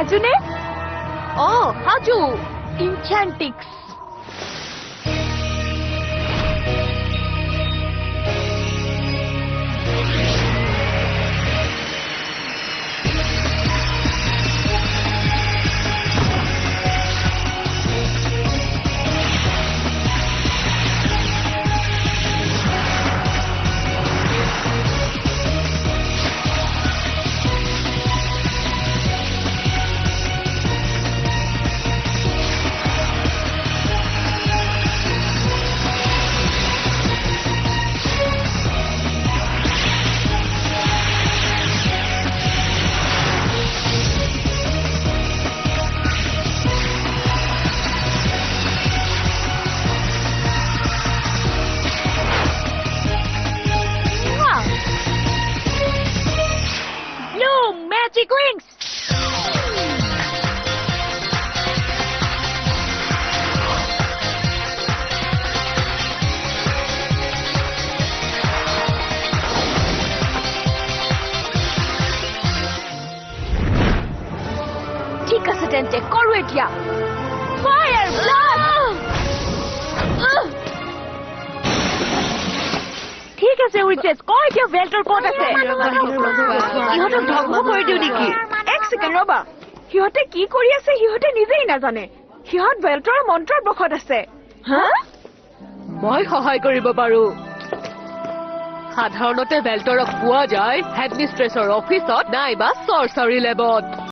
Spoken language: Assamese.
হাজুনে হাজু ইনচ্যান্টিক্স Bloom magic rings ঠিক আছে তেন্তে কৰো এতিয়া ফায়াৰ ব্লাষ্ট ঠিক আছে উইচেছ কয় এতিয়া ভেল্টৰ ক'ত আছে ইহঁতক ধ্বংস কৰি দিওঁ নেকি এক ছেকেণ্ড ৰবা সিহঁতে কি কৰি আছে সিহঁতে নিজেই নাজানে সিহঁত ভেল্টৰ মন্ত্ৰৰ বশত আছে হা মই সহায় কৰিব পাৰো সাধাৰণতে বেল্টৰক পোৱা যায় হেডমিষ্ট্ৰেছৰ অফিচত নাইবা চৰচাৰী লেবত